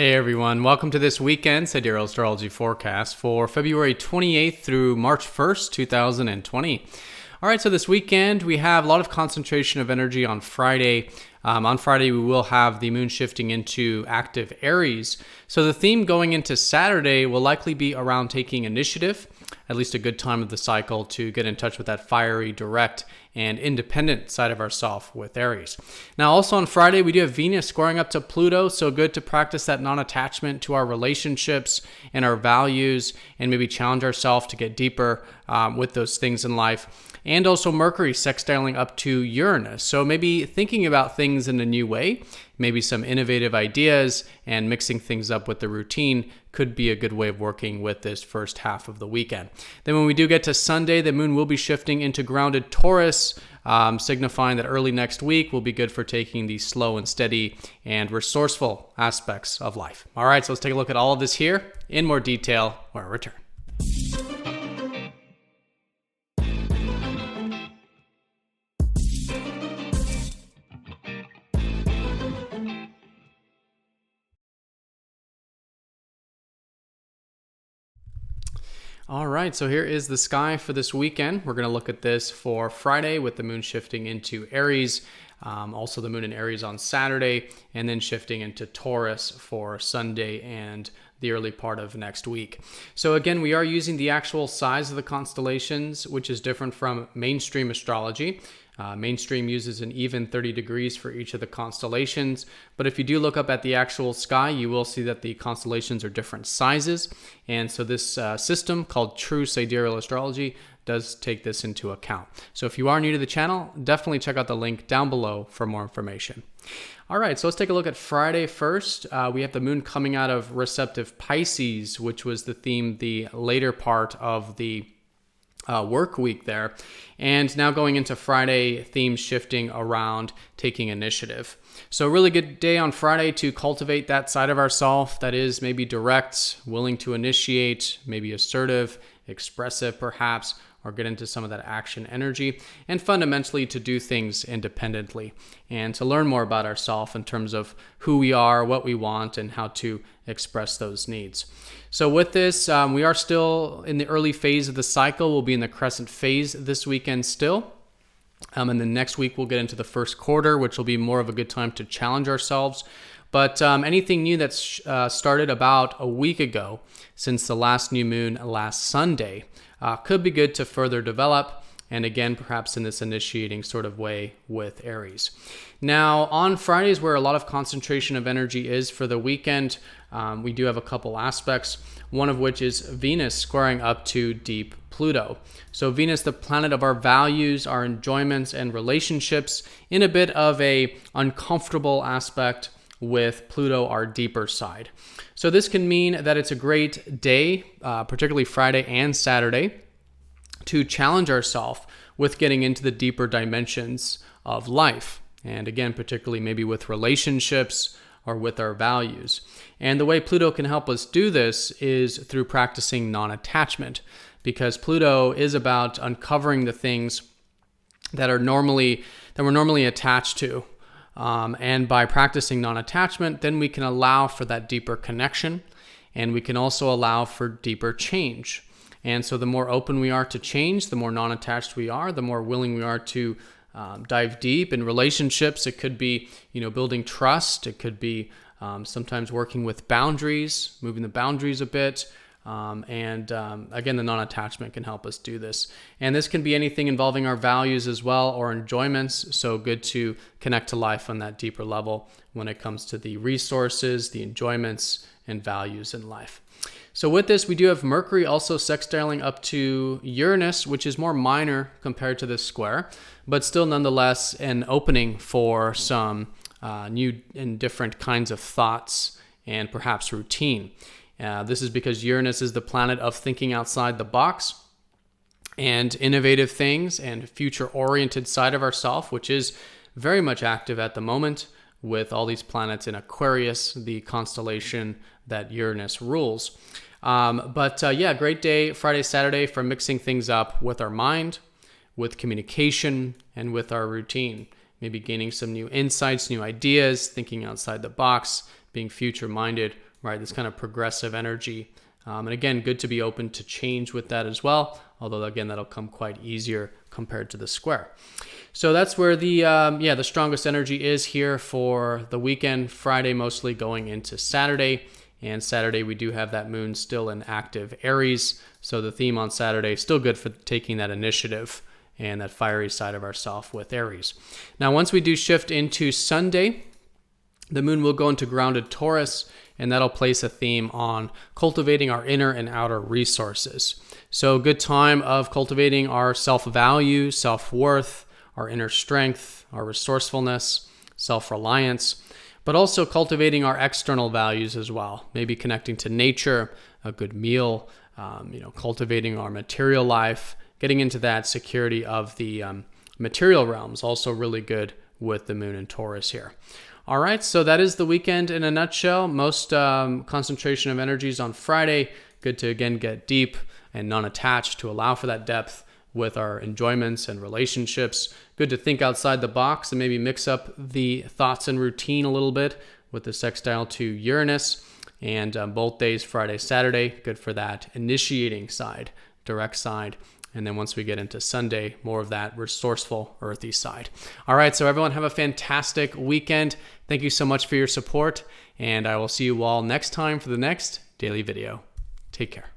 Hey everyone, welcome to this weekend Sidereal Astrology forecast for February 28th through March 1st, 2020. All right, so this weekend we have a lot of concentration of energy on Friday. On Friday, we will have the moon shifting into active Aries. So the theme going into Saturday will likely be around taking initiative, at least a good time of the cycle to get in touch with that fiery, direct, and independent side of ourself with Aries. Now, also on Friday, we do have Venus squaring up to Pluto, so good to practice that non-attachment to our relationships and our values, and maybe challenge ourselves to get deeper with those things in life. And also Mercury sextiling up to Uranus. So maybe thinking about things in a new way, maybe some innovative ideas and mixing things up with the routine could be a good way of working with this first half of the weekend. Then when we do get to Sunday, the moon will be shifting into grounded Taurus, signifying that early next week will be good for taking the slow and steady and resourceful aspects of life. All right, so let's take a look at all of this here in more detail when I return. All right, so here is the sky for this weekend. We're going to look at this for Friday with the moon shifting into Aries, also the moon in Aries on Saturday, and then shifting into Taurus for Sunday and the early part of next week. So again, we are using the actual size of the constellations, which is different from mainstream astrology. Mainstream uses an even 30 degrees for each of the constellations, but if you do look up at the actual sky, you will see that the constellations are different sizes, and so this system called True Sidereal Astrology does take this into account. So if you are new to the channel, definitely check out the link down below for more information. All right, so let's take a look at Friday first. We have the moon coming out of receptive Pisces, which was the theme the later part of the work week there, and now going into Friday, themes shifting around taking initiative. So a really good day on Friday to cultivate that side of ourself that is maybe direct, willing to initiate, maybe assertive, expressive perhaps, or get into some of that action energy, and fundamentally to do things independently and to learn more about ourselves in terms of who we are, what we want, and how to express those needs. So with this, we are still in the early phase of the cycle. We'll be in the crescent phase this weekend still. And then next week, we'll get into the first quarter, which will be more of a good time to challenge ourselves. But anything new that's started about a week ago since the last new moon last Sunday could be good to further develop, and again, perhaps in this initiating sort of way with Aries. Now, on Fridays, where a lot of concentration of energy is for the weekend, we do have a couple aspects, one of which is Venus squaring up to deep Pluto. So Venus, the planet of our values, our enjoyments, and relationships, in a bit of a uncomfortable aspect with Pluto, our deeper side. So this can mean that it's a great day, particularly Friday and Saturday, to challenge ourselves with getting into the deeper dimensions of life. And again, particularly maybe with relationships or with our values. And the way Pluto can help us do this is through practicing non-attachment, because Pluto is about uncovering the things that we're normally attached to. And by practicing non-attachment, then we can allow for that deeper connection, and we can also allow for deeper change. And so the more open we are to change, the more non-attached we are, the more willing we are to dive deep in relationships. It could be, building trust. It could be sometimes working with boundaries, moving the boundaries a bit. Again, the non-attachment can help us do this. And this can be anything involving our values as well, or enjoyments. So good to connect to life on that deeper level when it comes to the resources, the enjoyments, and values in life. So with this, we do have Mercury also sextiling up to Uranus, which is more minor compared to this square, but still nonetheless an opening for some new and different kinds of thoughts and perhaps routine. This is because Uranus is the planet of thinking outside the box and innovative things and future-oriented side of ourself, which is very much active at the moment with all these planets in Aquarius, the constellation that Uranus rules. Great day, Friday, Saturday, for mixing things up with our mind, with communication, and with our routine. Maybe gaining some new insights, new ideas, thinking outside the box, being future-minded right? This kind of progressive energy. And again, good to be open to change with that as well. Although again, that'll come quite easier compared to the square. So that's where the strongest energy is here for the weekend. Friday mostly going into Saturday. And Saturday we do have that moon still in active Aries. So the theme on Saturday is still good for taking that initiative and that fiery side of ourself with Aries. Now, once we do shift into Sunday, the moon will go into grounded Taurus, and that'll place a theme on cultivating our inner and outer resources. So a good time of cultivating our self-value, self-worth, our inner strength, our resourcefulness, self-reliance, but also cultivating our external values as well. Maybe connecting to nature, a good meal, cultivating our material life, getting into that security of the material realms, also really good with the moon in Taurus here. All right, so that is the weekend in a nutshell. Most concentration of energies on Friday. Good to, again, get deep and non-attached to allow for that depth with our enjoyments and relationships. Good to think outside the box and maybe mix up the thoughts and routine a little bit with the sextile to Uranus. And both days, Friday, Saturday, good for that initiating side, direct side. And then once we get into Sunday, more of that resourceful, earthy side. All right, so everyone have a fantastic weekend. Thank you so much for your support, and I will see you all next time for the next daily video. Take care.